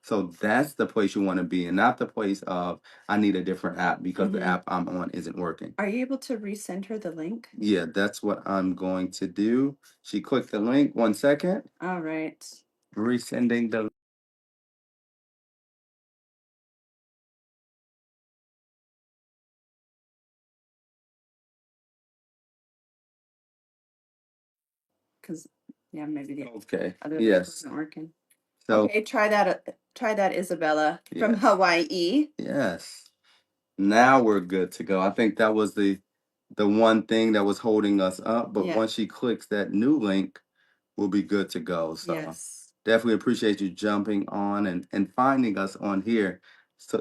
So that's the place you want to be in, not the place of I need a different app because the Mhm. app I'm on isn't working. Are you able to resend her the link? Yeah, that's what I'm going to do. She clicked the link. 1 second. All right. Resending the. Because yeah, maybe the Okay. other link Yes. wasn't working. So Okay, try that, Isabella from yes. Hawaii. Yes. Now we're good to go. I think that was the one thing that was holding us up. But Yeah. once she clicks that new link, we'll be good to go. So Yes. definitely appreciate you jumping on and finding us on here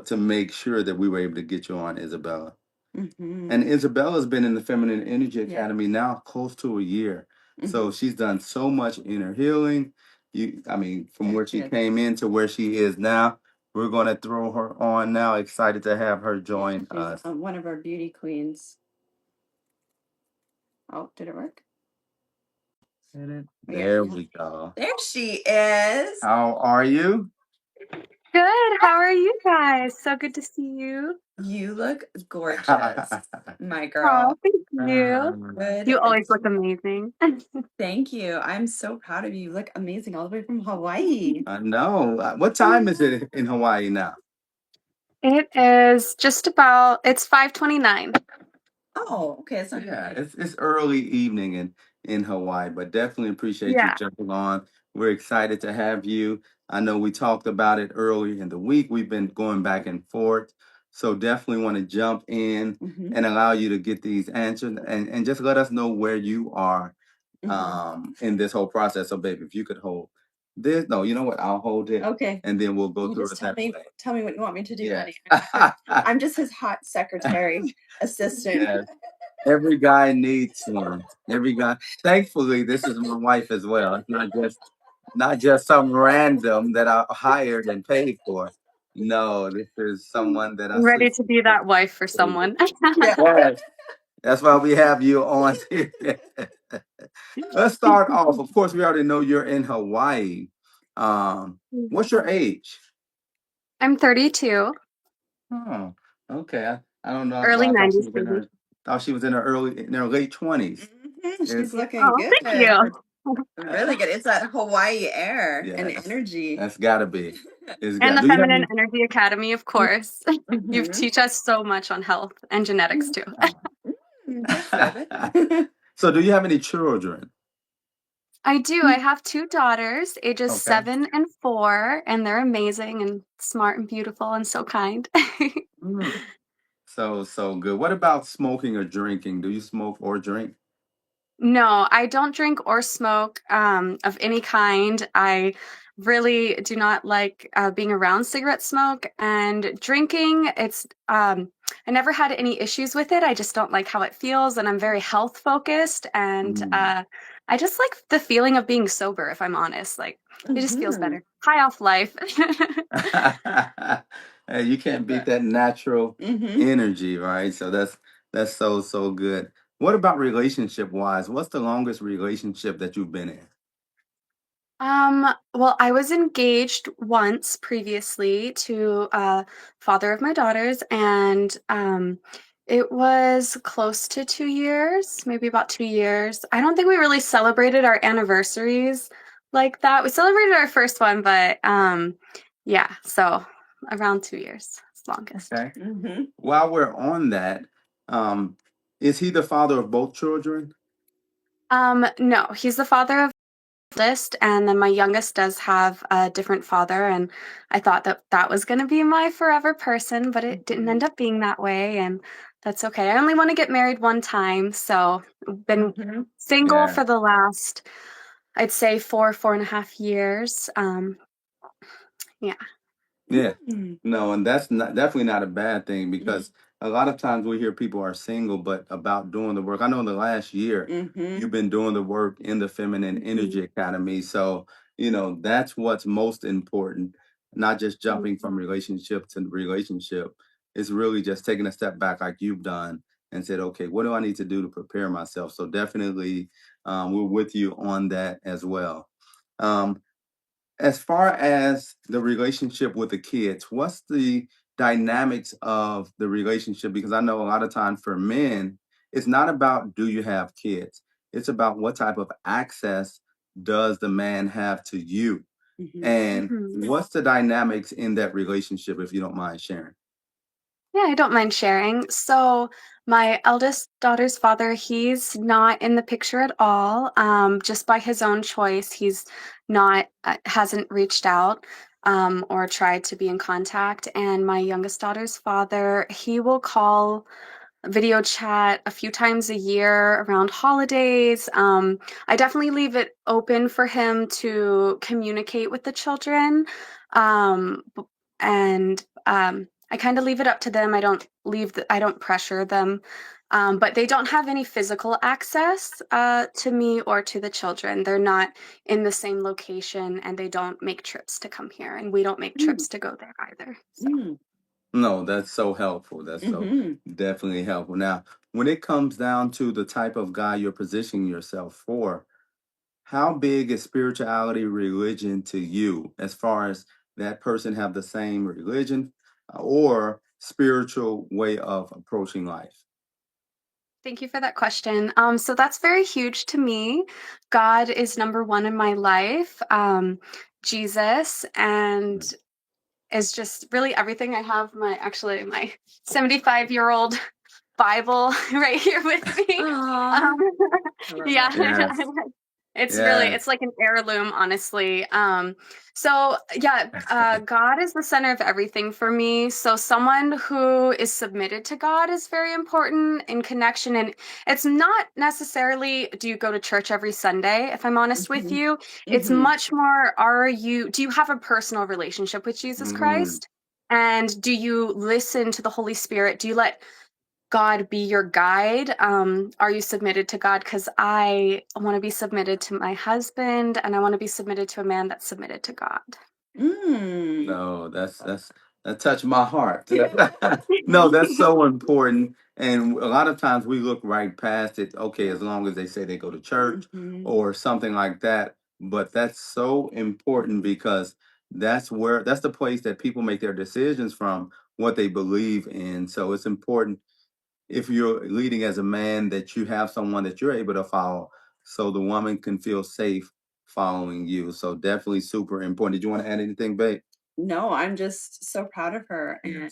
to make sure that we were able to get you on, Isabella. Mm-hmm. And Isabella's been in the Feminine Energy Yeah. Academy now close to a year. So Mhm. she's done so much inner healing. From Yeah, where she she did. came in to where she is now. We're going to throw her on now. Excited to have her Yeah, join she's us. one of our beauty queens. Oh, did it work? There we go. There she is. How are you? Good. How are you guys? So good to see you. You look gorgeous, my Oh, girl. thank you. Good. You always look amazing. Thank you. I'm so proud of you. You look amazing all the way from Hawaii. I know. What time is it in Hawaii now? It is just about, it's 5:29. Oh, okay. It's not Yeah, bad. it's early evening in Hawaii, but definitely appreciate you Yeah. jumping on. We're excited to have you. I know we talked about it early in the week. We've been going back and forth. So definitely want to jump in Mhm. and allow you to get these answered and just let us know where you are in this whole process. So baby, if you could hold this. No, you know what? I'll hold it. Okay. And then we'll go You through just it that way. tell me what you want me to do, Yeah. honey. I'm just his hot secretary assistant. Yes. Every guy needs one. Every guy. Thankfully, this is my wife as well. It's not just some random that I hired and paid for. No, this is someone that I I'm ready sleep to be that wife for someone. Yeah. with. That's why we have you on here. Let's start off. Of course, we already know you're in Hawaii. What's your age? I'm 32, Oh, okay. I don't know. early Well, I thought she 90s was in baby. her late 20s. She's looking Oh, good. thank you. Really good. It's that Hawaii air and Yes, energy. that's gotta be. It's And got. the Do you have Feminine any? Energy Academy, of course. You Mhm. teach us so much on health and genetics too. Thanks, baby. So, do you have any children? I do. I have two daughters, ages Okay. 7 and 4, and they're amazing and smart and beautiful and so kind. Mm. So good. What about smoking or drinking? Do you smoke or drink? No, I don't drink or smoke of any kind. I really do not like being around cigarette smoke and drinking. I never had any issues with it. I just don't like how it feels, and I'm very health focused. And Mm. I just like the feeling of being sober, if I'm honest. Like it just feels Mhm. better. High off life. Hey, you can't beat that natural Mhm. energy, right? So that's so good. What about relationship wise? What's the longest relationship that you've been in? Well, I was engaged once previously to father of my daughters, and it was close to 2 years, maybe about 2 years. I don't think we really celebrated our anniversaries like that. We celebrated our first one, but yeah, so around 2 years, it's longest. Okay. Mhm. While we're on that, um, is he the father of both children? No, he's the father of oldest, and then my youngest does have a different father, and I thought that that was going to be my forever person, but it didn't end Mhm. up being that way, and that's okay. I only want to get married one time, so I've been Mhm. single Yeah. for the last, I'd say 4.5 years. Yeah. Yeah. Mm. No, and that's not definitely not a bad thing Mhm. because a lot of times we hear people are single, but about doing the work. I know in the last year Mhm. you've been doing the work in the Feminine Energy Academy. So, that's what's most important, not just jumping from relationship to relationship. It's really just taking a step back like you've done and said, okay, what do I need to do to prepare myself? So definitely we're with you on that as well. Um, As far as the relationship with the kids, what's the dynamics of the relationship? Because I know a lot of times for men, it's not about do you have kids? It's about what type of access does the man have to you? Mhm. And Mhm. what's the dynamics in that relationship, if you don't mind sharing? Yeah, I don't mind sharing. So, my eldest daughter's father, he's not in the picture at all. Just by his own choice, he's not hasn't reached out or tried to be in contact. And my youngest daughter's father, he will call video chat a few times a year around holidays. I definitely leave it open for him to communicate with the children. And I kind of leave it up to them. I don't pressure them. But they don't have any physical access to me or to the children. They're not in the same location and they don't make trips to come here. And we don't make Mm, trips to go there either. So. mm, No, that's so helpful. That's so mhm, definitely helpful. Now, when it comes down to the type of guy you're positioning yourself for, how big is spirituality, religion to you, as far as that person have the same religion or spiritual way of approaching life? Thank you for that question. So that's very huge to me. God is number one in my life. Jesus and is just really everything. I have my 75-year-old Bible right here with me. Aw, Um, I love yeah, it. Yes. it's Yes. like an heirloom, honestly. So yeah, God is the center of everything for me. So someone who is submitted to God is very important in connection. And it's not necessarily, do you go to church every Sunday? If I'm honest with Mhm, you, it's mhm, much more, do you have a personal relationship with Jesus Mm, Christ? And do you listen to the Holy Spirit? Do you let God be your guide? Are you submitted to God? Because I want to be submitted to my husband and I want to be submitted to a man that's submitted to God. mm. no, that touched my heart. No, that's so important. And a lot of times we look right past it. Okay, as long as they say they go to church Mhm, or something like that. But that's so important because that's the place that people make their decisions from, what they believe in. So it's important if you're leading as a man that you have someone that you're able to follow so the woman can feel safe following you. So definitely super important. Did you want to add anything, babe? No, I'm just so proud of her, and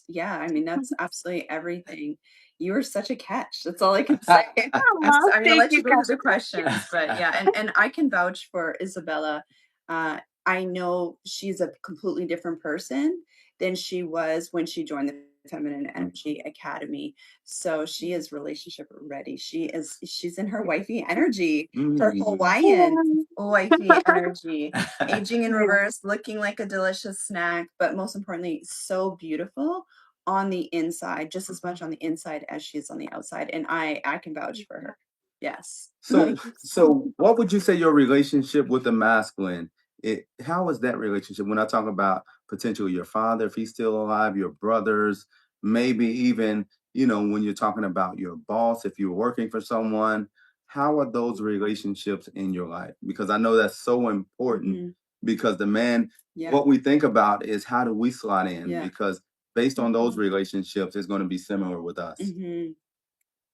yeah, I mean, that's absolutely everything. You were such a catch. That's all I can say. Aw, I'm gonna thank let you, you go to the Kevin. questions, but yeah, and I can vouch for Isabella. Uh, I know she's a completely different person than she was when she joined the Feminine Energy Academy. So she is relationship ready. She's in her wifey energy, her Mm. Hawaiian wifey energy, aging in Yeah. reverse, looking like a delicious snack, but most importantly, so beautiful on the inside, just as much on the inside as she is on the outside. And I can vouch for her. Yes. So, Thank you so much. so what would you say your relationship with the masculine? How is that relationship? When I talk about potentially your father, if he's still alive, your brothers, maybe even, when you're talking about your boss, if you're working for someone, how are those relationships in your life? Because I know that's so important Mhm. because the man, Yeah. what we think about is how do we slot in? Yeah. Because based on those relationships, it's going to be similar with us. Mhm.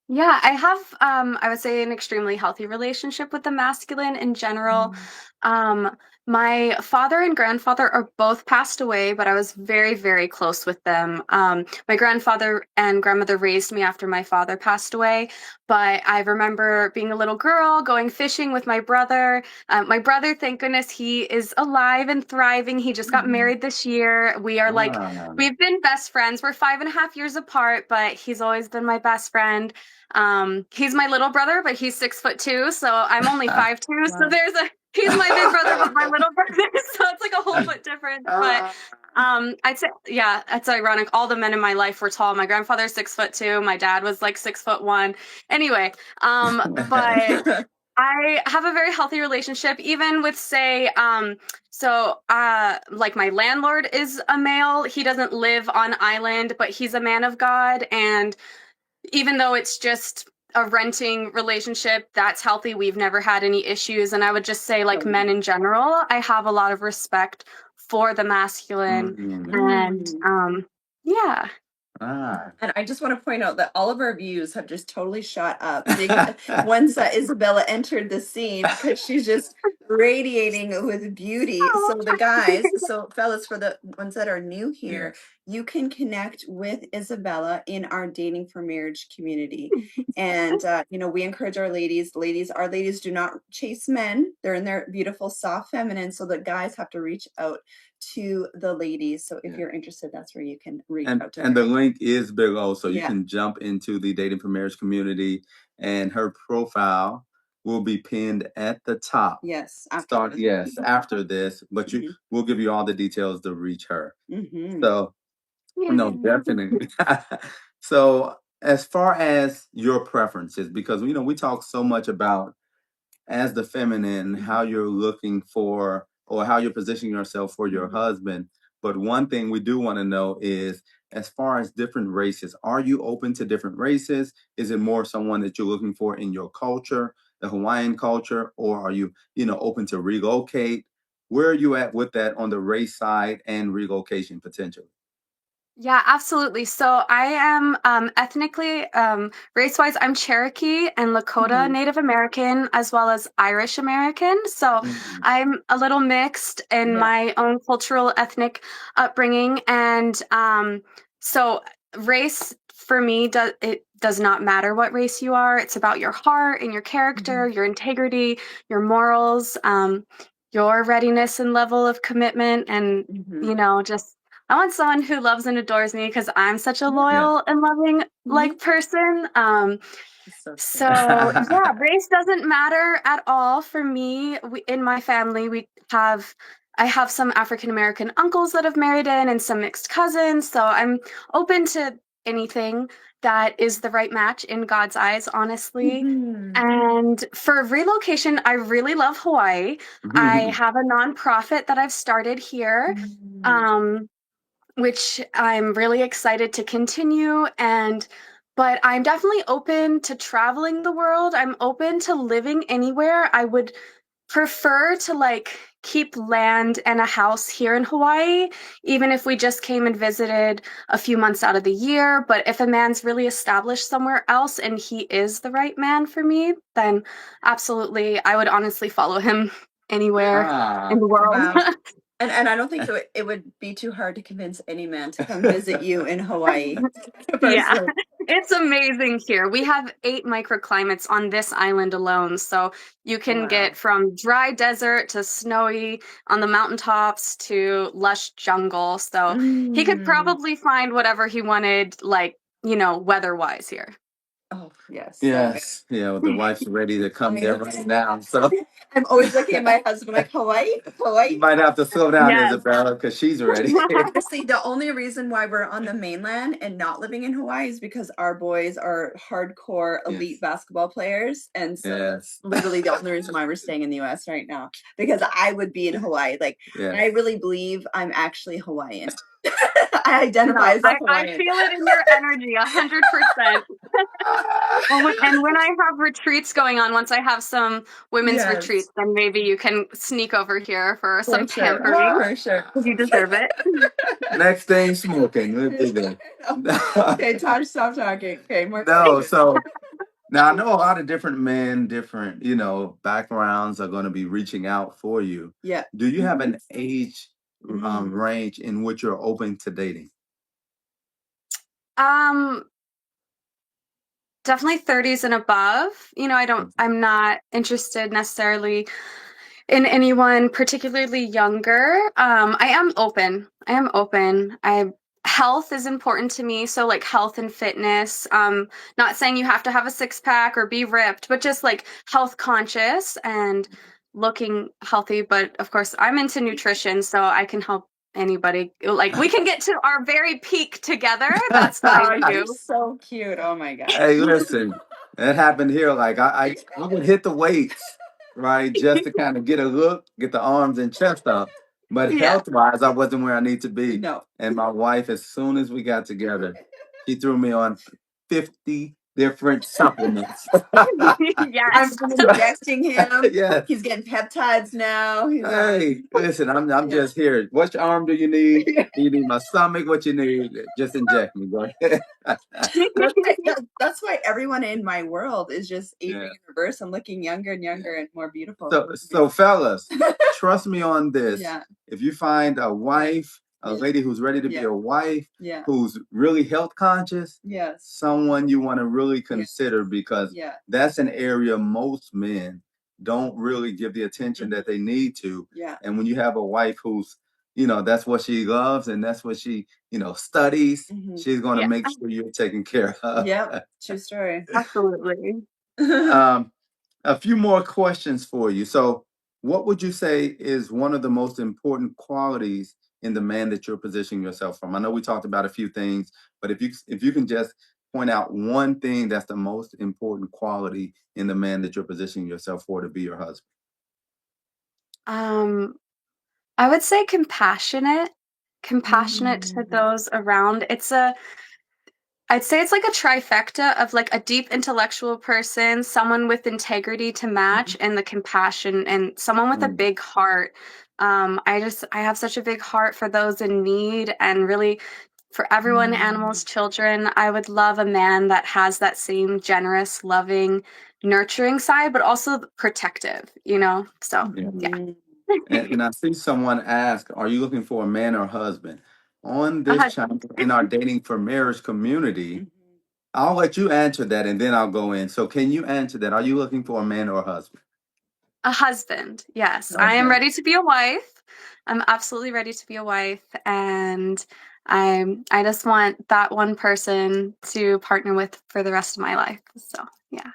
Yeah, I have, I would say, an extremely healthy relationship with the masculine in general. Mhm. Um, my father and grandfather are both passed away, but I was very, very close with them. My grandfather and grandmother raised me after my father passed away, but I remember being a little girl going fishing with my brother. My brother, thank goodness, he is alive and thriving. He just got Mhm. married this year. Ah, We've been best friends. We're 5.5 years apart, but he's always been my best friend. He's my little brother, but he's 6'2", so I'm only 5'2". So Wow. he's my big brother, but my little brother, so it's like a whole foot difference. But ah. I'd say, yeah, it's ironic. All the men in my life were tall. My grandfather's 6'2". My dad was like 6'1". Anyway, but I have a very healthy relationship, even with, say, like my landlord is a male. He doesn't live on island, but he's a man of God, and even though it's just a renting relationship that's healthy. We've never had any issues. And I would just say, like men in general, I have a lot of respect for the masculine. And yeah. And I just want to point out that all of our views have just totally shot up once Isabella entered the scene, because she's just radiating with beauty. So the guys, so fellas, for the ones that are new here, you can connect with Isabella in our Dating for Marriage community. And we encourage our ladies. Our ladies do not chase men. They're in their beautiful, soft feminine. So the guys have to reach out to the ladies. So if you're interested, that's where you can reach out to her. And the link is below, so you can jump into the Dating for Marriage community, and her profile will be pinned at the top. Yes. After this, but we'll give you all the details to reach her. So, no, definitely. So, as far as your preferences, because we talk so much about, as the feminine, how you're looking for, or how you're positioning yourself for your husband. But one thing we do want to know is, as far as different races, are you open to different races? Is it more someone that you're looking for in your culture, the Hawaiian culture, or are you, open to relocate? Where are you at with that on the race side and relocation potential? Yeah, absolutely. So I am ethnically, race-wise, I'm Cherokee and Lakota Native American, as well as Irish American. So I'm a little mixed in my own cultural ethnic upbringing. And so race for me, does not matter what race you are. It's about your heart and your character, your integrity, your morals, your readiness and level of commitment, and just I want someone who loves and adores me, because I'm such a loyal and loving person. So yeah, race doesn't matter at all for me. In my family, I have some African American uncles that have married in, and some mixed cousins. So I'm open to anything that is the right match in God's eyes, honestly. And for relocation, I really love Hawaii. I have a nonprofit that I've started here. Which I'm really excited to continue. But I'm definitely open to traveling the world. I'm open to living anywhere. I would prefer to keep land and a house here in Hawaii, even if we just came and visited a few months out of the year. But if a man's really established somewhere else and he is the right man for me, then absolutely, I would honestly follow him anywhere in the world. Wow. And I don't think it would be too hard to convince any man to come visit you in Hawaii. Yeah, it's amazing here. We have 8 microclimates on this island alone. So you can get from dry desert to snowy on the mountaintops to lush jungle. So he could probably find whatever he wanted, weather-wise here. Oh, yes. Yes. Yeah, the wife's ready to come there right now. So I'm always looking at my husband like, Hawaii? you might have to slow down, Isabella, because she's ready. Honestly, the only reason why we're on the mainland and not living in Hawaii is because our boys are hardcore elite basketball players. And so that's literally the only reason why we're staying in the US right now. Because I would be in Hawaii. I really believe I'm actually Hawaiian. I identify as Hawaiian. I feel it in your energy, 100%. And when I have retreats going on, once I have some women's retreats, then maybe you can sneak over here for some pampering. For sure. You deserve it. Next thing, smoking. Okay, Tosh, stop talking. Okay, more. No, so now I know a lot of different men, different, backgrounds are going to be reaching out for you. Yeah. Do you have an age range in which you're open to dating? Definitely 30s and above. I'm not interested necessarily in anyone particularly younger. I am open. Health is important to me. So health and fitness. Not saying you have to have a 6-pack or be ripped, but just health conscious and looking healthy. But of course, I'm into nutrition, so I can help anybody. We can get to our very peak together. That's what I do. You're so cute. Oh my God. Hey, listen, that happened here. I would hit the weights, right, just to kind of get a look, get the arms and chest up. But health-wise, I wasn't where I need to be. No. And my wife, as soon as we got together, she threw me on 50 different supplements. I'm Yes. injecting him. Yes. He's getting peptides now. He's Hey, listen, I'm Yeah. just here. Which arm do you need? Do you need my stomach? What you need? Just inject me, go ahead. That's why everyone in my world is just aging Yeah. in reverse and looking younger and younger and more beautiful. So fellas, trust me on this. Yeah. If you find a wife, a lady who's ready to be Yeah. a wife, Yeah. who's really health conscious, Yes. someone you want to really consider, because Yeah. that's an area most men don't really give the attention that they need to. Yeah. And when you have a wife who's, that's what she loves and that's what she, studies, Mhm. she's going to Yeah, make sure you're taken care of. Yep. True story. absolutely. Um, a few more questions for you. So, what would you say is one of the most important qualities in the man that you're positioning yourself from? I know we talked about a few things, but if you can just point out one thing that's the most important quality in the man that you're positioning yourself for to be your husband. Um, I would say compassionate to Mm. those around. I'd say it's like a trifecta of like a deep intellectual person, someone with integrity to match, and the compassion, and someone with a Mm. big heart. I have such a big heart for those in need, and really for everyone, animals, children. I would love a man that has that same generous, loving, nurturing side, but also protective, So, Yeah. yeah. And I see someone ask, are you looking for a man or husband? On A this channel, in our Dating for Marriage community, I'll let you answer that and then I'll go in. So can you answer that? Are you looking for a man or a husband? A husband, yes. I am Okay. ready to be a wife. I'm absolutely ready to be a wife, and I just want that one person to partner with for the rest of my life. So, yeah.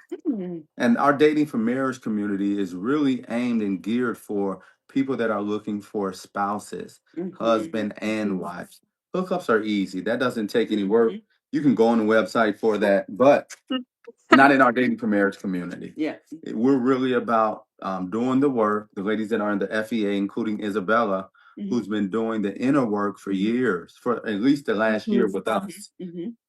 And our Dating for Marriage community is really aimed and geared for people that are looking for spouses, husband and wives. Hookups are easy. That doesn't take any work. You can go on the website for that, but not in our Dating for Marriage community. Yeah. We're really about doing the work. The ladies that are in the FEA, including Isabella, who's been doing the inner work for years, for at least the last year with us,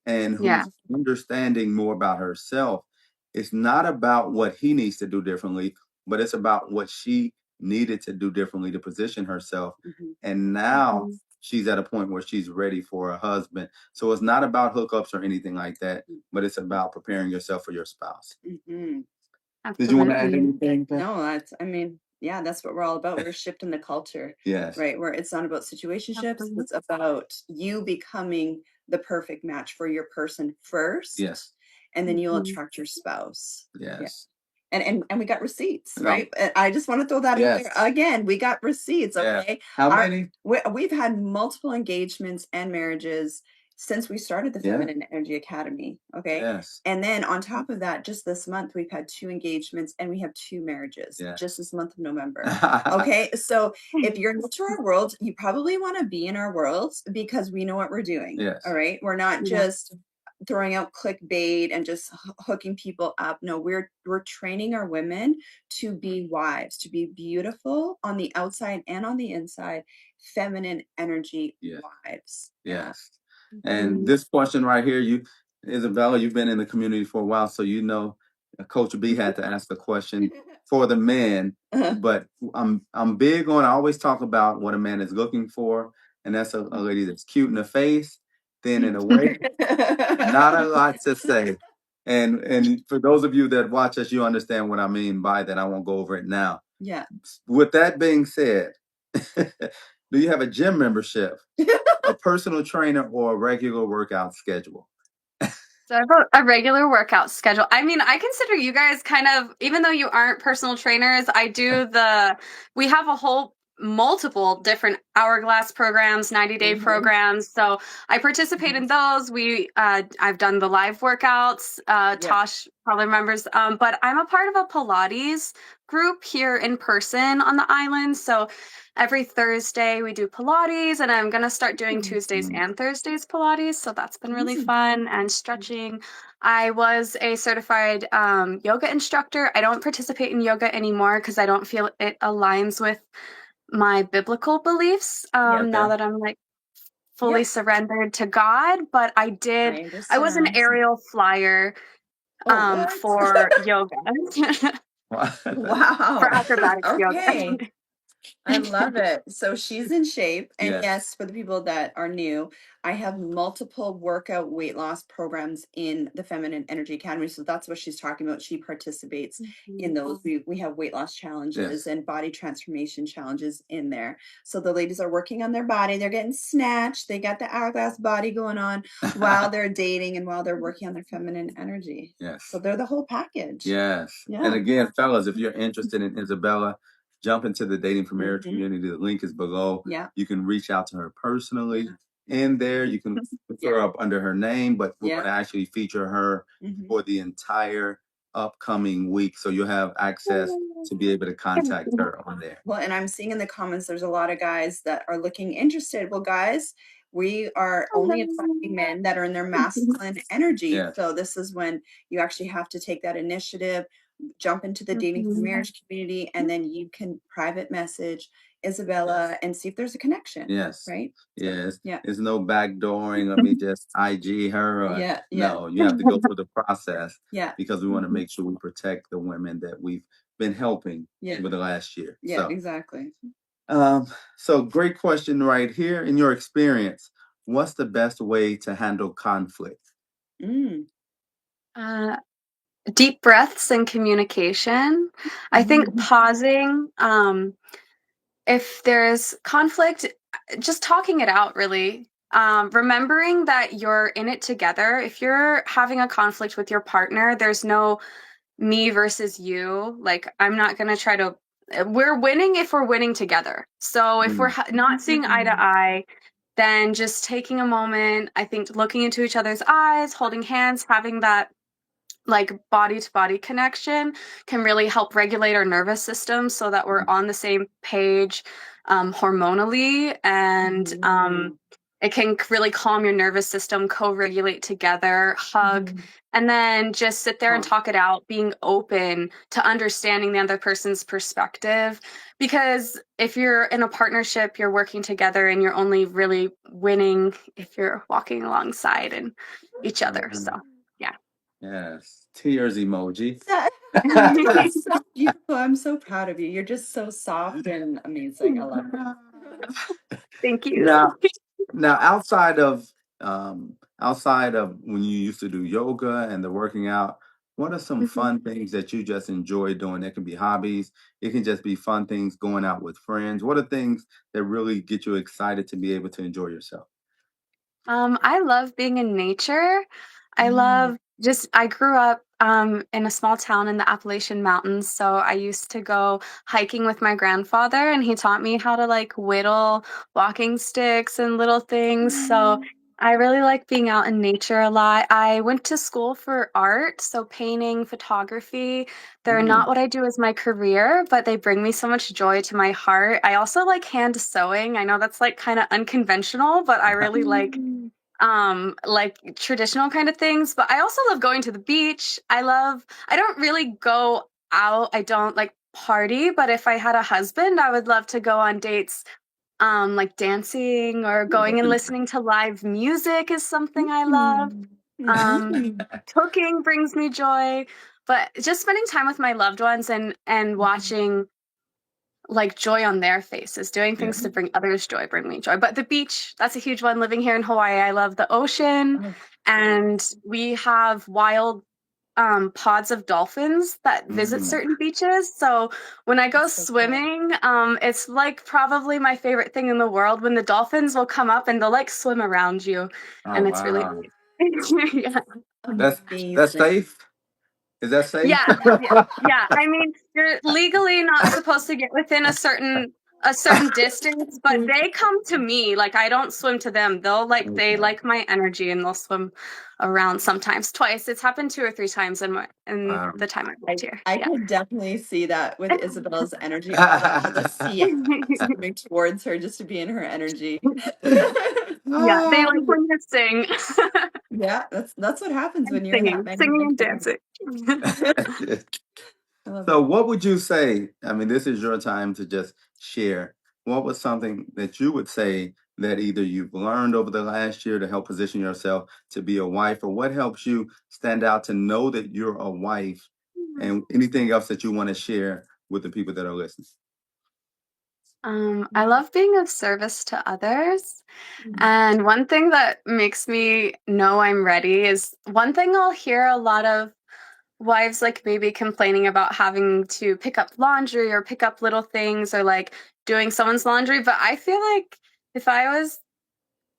and Yeah. who's understanding more about herself. It's not about what he needs to do differently, but it's about what she needed to do differently to position herself. And now Mhm. she's at a point where she's ready for a husband. So it's not about hookups or anything like that, but it's about preparing yourself for your spouse. Did you want to add Absolutely. anything? Pam? No, yeah, that's what we're all about. We're shifting the culture, Yes. right? Where it's not about situationships, Absolutely. it's about you becoming the perfect match for your person first, Yes. and then you'll Mhm. attract your spouse. Yeah. Yes. And we got receipts, No. right? I just want to throw that out Yes. there again. We got receipts, Yeah. okay? How Our- many? We've had multiple engagements and marriages since we started the Yeah. Feminine Energy Academy, okay? Yes. And then on top of that, just this month, we've had 2 engagements and we have 2 marriages Yes. just this month of November. Okay, so if you're new to our world, you probably want to be in our world because we know what we're doing. Yes. All right, we're not Yeah. just throwing out clickbait and just hooking people up. No, we're training our women to be wives, to be beautiful on the outside and on the inside, feminine energy wives. Yes. And Mhm. this question right here, Isabella, you've been in the community for a while, so Coach B had to ask the question for the men. But I'm big on. I always talk about what a man is looking for, and that's a lady that's cute in the face, thin in the waist, not a lot to say. And for those of you that watch us, you understand what I mean by that. I won't go over it now. Yeah. With that being said, do you have a gym membership, a personal trainer, or a regular workout schedule? So I have a regular workout schedule. I mean, I consider you guys kind of, even though you aren't personal trainers, we have a whole multiple different hourglass programs, 90-day programs. So I participate in those. I've done the live workouts. Tosh probably remembers. But I'm a part of a Pilates group here in person on the island. So every Thursday we do Pilates, and I'm gonna start doing Tuesdays and Thursdays Pilates. So that's been really fun, and stretching. I was a certified yoga instructor. I don't participate in yoga anymore because I don't feel it aligns with my biblical beliefs. Now that I'm like fully surrendered to God, but I was an understand. aerial flyer Oh, what? for yoga, Wow. for acrobatics yoga. Okay. I love it. So she's in shape. And Yes. yes, for the people that are new, I have multiple workout weight loss programs in the Feminine Energy Academy. So that's what she's talking about. She participates in those. We have weight loss challenges Yes. and body transformation challenges in there. So the ladies are working on their body. They're getting snatched. They got the hourglass body going on while they're dating and while they're working on their feminine energy. Yes. So they're the whole package. Yes. Yeah. And again, fellas, if you're interested in Isabella, jump into the Dating for Marriage Mhm. community. The link is below. Yeah. You can reach out to her personally. In there, you can look her up under her name, but we're going to actually feature her Mhm. for the entire upcoming week. So you'll have access to be able to contact her on there. Well, and I'm seeing in the comments there's a lot of guys that are looking interested. Well, guys, we are only attracting men that are in their masculine energy. Yes. So this is when you actually have to take that initiative, jump into the Dating for Marriage community, and then you can private message Isabella and see if there's a connection. Yes. Right? Yes. Yeah. There's no backdooring. Let me just IG her. Or, Yeah. no, you have to go through the process Yeah. because we want to make sure we protect the women that we've been helping over the last year. Yeah, So, exactly. so great question right here. In your experience, what's the best way to handle conflict? Mm. Deep breaths and communication. I think pausing, if there's conflict, just talking it out really. Remembering that you're in it together. If you're having a conflict with your partner, there's no me versus you. Like, I'm not going to try to, we're winning if we're winning together. So if we're not seeing eye to eye, then just taking a moment, I think looking into each other's eyes, holding hands, having that like body to body connection can really help regulate our nervous system so that we're on the same page hormonally, and it can really calm your nervous system, co-regulate together, hug, and then just sit there and talk it out, being open to understanding the other person's perspective. Because if you're in a partnership, you're working together and you're only really winning if you're walking alongside and each other. So yeah. Yes. Tears emoji. That's so beautiful. I'm so proud of you. You're just so soft and amazing. I love it. Thank you. Now outside of when you used to do yoga and the working out, what are some fun things that you just enjoy doing? It can be hobbies, it can just be fun things, going out with friends. What are things that really get you excited to be able to enjoy yourself? I love being in nature. I love I grew up in a small town in the Appalachian Mountains, so I used to go hiking with my grandfather, and he taught me how to like whittle walking sticks and little things. So I really like being out in nature a lot. I went to school for art, so painting, photography. They're not what I do as my career, but they bring me so much joy to my heart. I also like hand sewing. I know that's like kind of unconventional, but I really like traditional kind of things. But I also love going to the beach. I don't really go out. I don't like party, but if I had a husband, I would love to go on dates, like dancing or going and listening to live music is something I love. Cooking brings me joy, but just spending time with my loved ones and watching like joy on their faces, doing things to bring others joy, bring me joy. But the beach, that's a huge one. Living here in Hawaii, I love the ocean, and we have wild pods of dolphins that visit certain beaches. So when I go swimming, it's like probably my favorite thing in the world when the dolphins will come up and they'll like swim around you, and it's really yeah. That's safe. Is that safe? Yeah, yeah. I mean, you're legally not supposed to get within a certain distance, but they come to me. Like I don't swim to them. They like my energy and they'll swim around sometimes twice. It's happened 2 or 3 times in the time I've lived here. I Yeah. could definitely see that with Isabella's energy all around the sea coming towards her just to be in her energy. Yeah, they like when you sing. Yeah, that's what happens when you're in that Singing and dancing. So what would you say? I mean, this is your time to just share. What was something that you would say that either you've learned over the last year to help position yourself to be a wife, or what helps you stand out to know that you're a wife, and anything else that you want to share with the people that are listening? I love being of service to others. And one thing that makes me know I'm ready is one thing I'll hear a lot of wives like maybe complaining about having to pick up laundry or pick up little things or like doing someone's laundry. But I feel like if I was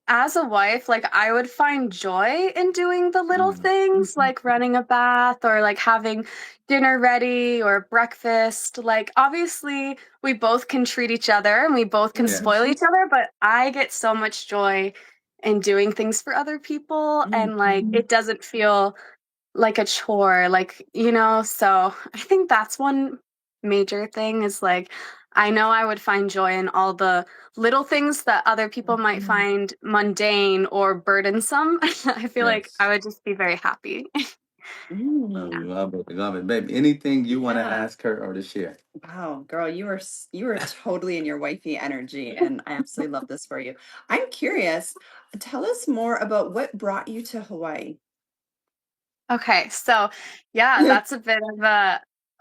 as a wife, like I would find joy in doing the little Mm, things like running a bath or like having dinner ready or breakfast. Like obviously we both can treat each other and we both can spoil yes. each other, but I get so much joy in doing things for other people and like it doesn't feel like a chore, like, so I think that's one major thing is like, I know I would find joy in all the little things that other people might find mundane or burdensome. I feel like Yes. I would just be very happy. Oh, Yeah. love it, baby. Anything you want to Yeah. ask her or to share? Wow, girl, you were totally in your wifey energy, and I absolutely love this for you. I'm curious, tell us more about what brought you to Hawaii. Okay, so yeah, that's a bit of a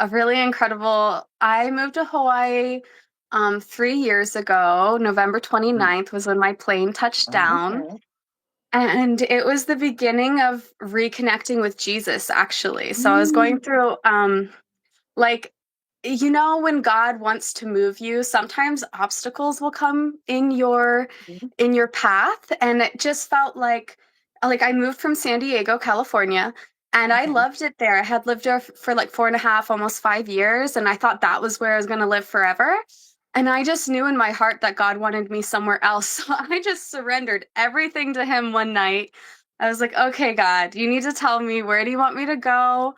really incredible. I moved to Hawaii 3 years ago. November Mm. 29th was when my plane touched Oh, down. Okay. And it was the beginning of reconnecting with Jesus, actually. So I was going Mm, through, like, when God wants to move you, sometimes obstacles will come in your path, and it just felt like I moved from San Diego, California, and I okay. loved it there. I had lived there for like 4.5, almost 5 years, and I thought that was where I was going to live forever. And I just knew in my heart that God wanted me somewhere else. So I just surrendered everything to him one night. I was like, okay, God, you need to tell me, where do you want me to go?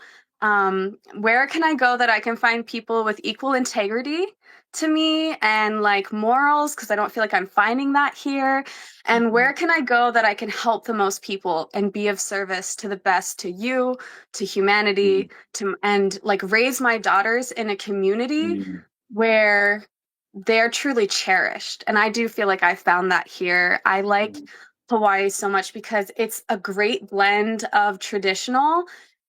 Where can I go that I can find people with equal integrity to me and like morals? Because I don't feel like I'm finding that here. And where Mhm, can I go that I can help the most people and be of service to the best, to you, to mm, humanity, and like raise my daughters in a community mm, where they're truly cherished. And I do feel like I found that here. I like mm, Hawaii so much because it's a great blend of traditional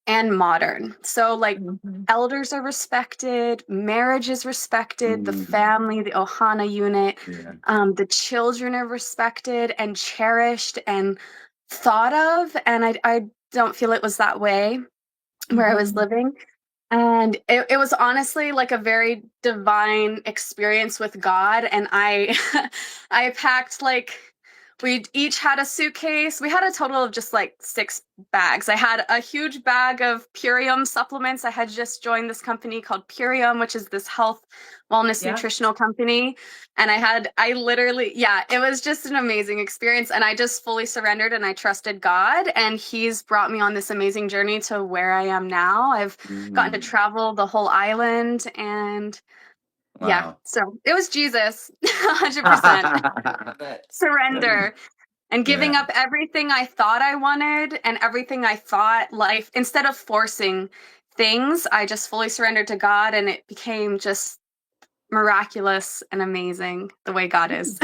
and modern. So, like, mhm, elders are respected, marriage is respected, the mm. family, the Ohana unit, Yeah. the children are respected and cherished and thought of. And I don't feel it was that way where I was mhm. living. And it was honestly like a very divine experience with God. And I I packed like we each had a suitcase. We had a total of just like 6 bags. I had a huge bag of Purium supplements. I had just joined this company called Purium, which is this health, wellness, Yeah. nutritional company. And I literally, yeah, it was just an amazing experience. And I just fully surrendered and I trusted God. And He's brought me on this amazing journey to where I am now. I've gotten to Mm. travel the whole island. And yeah, Wow. so it was Jesus, 100%. But Surrender and Yeah. giving up everything I thought I wanted and everything I thought life, instead of forcing things, I just fully surrendered to God and it became just miraculous and amazing the way God is.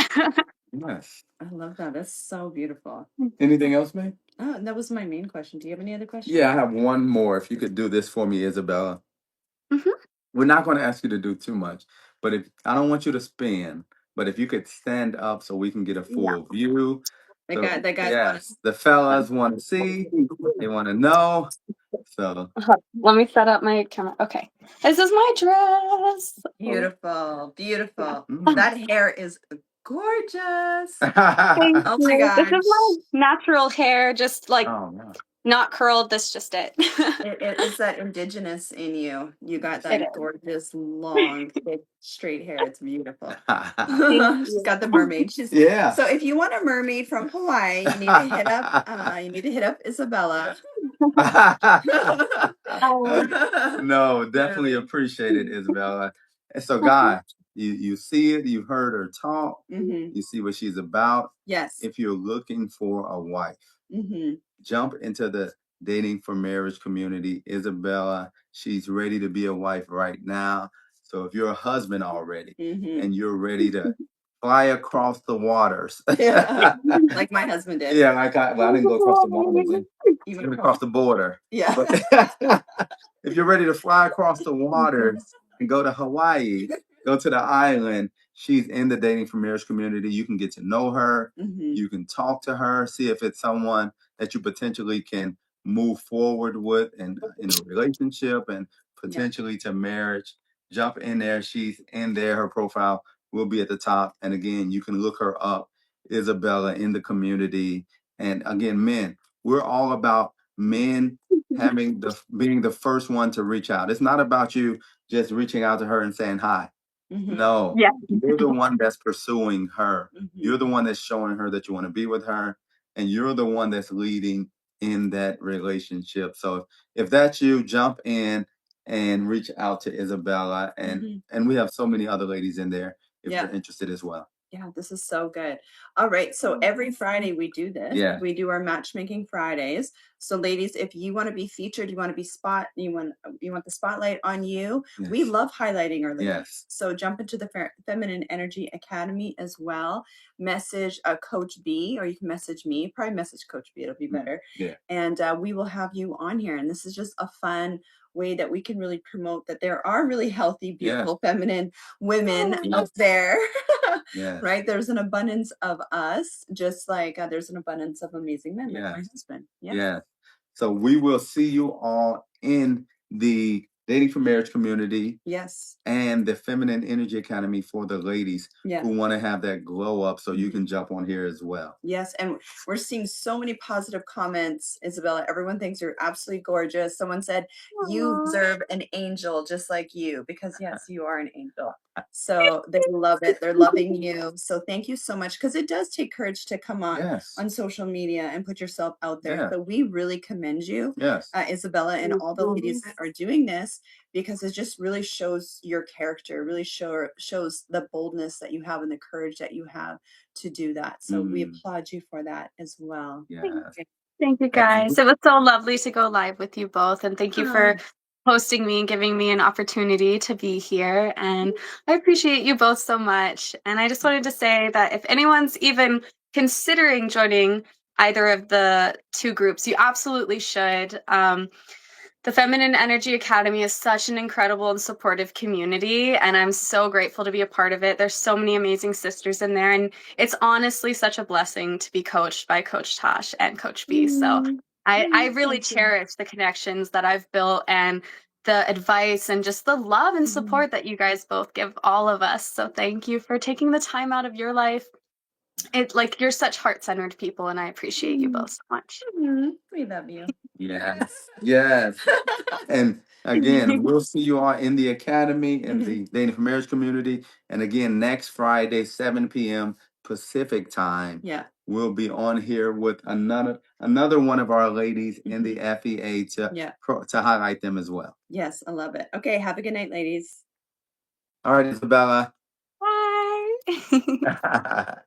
Yes. I love that. That's so beautiful. Anything else, man? Oh, and that was my main question. Do you have any other questions? Yeah, I have one more. If you could do this for me, Isabella. Mhm. We're not going to ask you to do too much, but if I don't want you to spin, but if you could stand up so we can get a Yeah. full view. So That guy's yes, the honest. fellas want to see, they want to know. So Let me set up my camera. Okay. This is my dress. Oh, Beautiful, yeah. beautiful. mm. That hair is gorgeous. Thank Oh my you. This is my gosh. natural hair, just like Oh no. not curled. That's just it. It's that indigenous in you. You got It that is. gorgeous, long, thick, straight hair. It's beautiful. Thank She's you. got the mermaid. She's Yeah. so if you want a mermaid from Hawaii, you need to hit up Isabella. Um, No, definitely appreciate it, Isabella. And so, God, you see it, you've heard her talk, Hmm. you see what she's about. Yes. If you're looking for a wife, Hmm. jump into the dating for marriage community. Isabella, she's ready to be a wife right now. So if you're a husband already Hmm. and you're ready to fly across the waters. Yeah. Like my husband did. Yeah, I didn't go across the water, but Even even across the border. Yeah. But if you're ready to fly across the waters and go to Hawaii, go to the island, she's in the Dating for Marriage community. You can get to know her. Mhm. You can talk to her, see if it's someone that you potentially can move forward with and in a relationship and Yeah. potentially to marriage. Jump in there. She's in there. Her profile will be at the top. And again, you can look her up, Isabella, in the community. And again, men, we're all about men being the first one to reach out. It's not about you just reaching out to her and saying hi. Mhm. No, Yeah. you're the one that's pursuing her. Mhm. You're the one that's showing her that you want to be with her, and you're the one that's leading in that relationship. So if that's you, jump in and reach out to Isabella, Mhm. and we have so many other ladies in there if Yeah. you're interested as well. Yeah, this is so good. All right, so every Friday we do this. Yeah. We do our matchmaking Fridays. So ladies, if you want to be featured, you want to be you want the spotlight on you. We Yes. love highlighting our ladies. Yes. So jump into the Feminine Energy Academy as well. Message Coach B, or you can message me. Probably message Coach B. It'll be better. Yeah. And we will have you on here. And this is just a fun way that we can really promote that there are really healthy, beautiful, feminine women out there. Yeah. Right? There's an abundance of us, just like there's an abundance of amazing men like my Yes. husband. Yeah. Yeah. So we will see you all in the Dating for Marriage community Yes. and the Feminine Energy Academy for the ladies Yeah. who want to have that glow up. So you Mhm. can jump on here as well. Yes, and we're seeing so many positive comments, Isabella. Everyone thinks you're absolutely gorgeous. Someone said you Aw. deserve an angel just like you, because yes, you are an angel. So they love it. They're loving you. So thank you so much, because it does take courage to come Yes. on social media and put yourself out there. Yeah. So we really commend you, Yes. Isabella, and all the ladies that are doing this, because it just really shows your character, really shows the boldness that you have and the courage that you have to do that. So we applaud you for that as well. Yes. Thank you, guys. It was so lovely to go live with you both, and thank you for hosting me and giving me an opportunity to be here. And I appreciate you both so much. And I just wanted to say that if anyone's even considering joining either of the two groups, you absolutely should. The Feminine Energy Academy is such an incredible and supportive community, and I'm so grateful to be a part of it. There's so many amazing sisters in there, and it's honestly such a blessing to be coached by Coach Tosh and Coach B. So I really cherish the connections that I've built and the advice and just the love and support that you guys both give all of us. So thank you for taking the time out of your life. You're such heart-centered people, and I appreciate you both so much. We love you. Yes. Yes. And again, we'll see you all in the academy, in the Dating for Marriage community. And again, next Friday, 7 p.m. Pacific time. Yeah. We'll be on here with another one of our ladies in the FEA to highlight them as well. Yes, I love it. Okay, have a good night, ladies. All right, Isabella. Bye. Bye.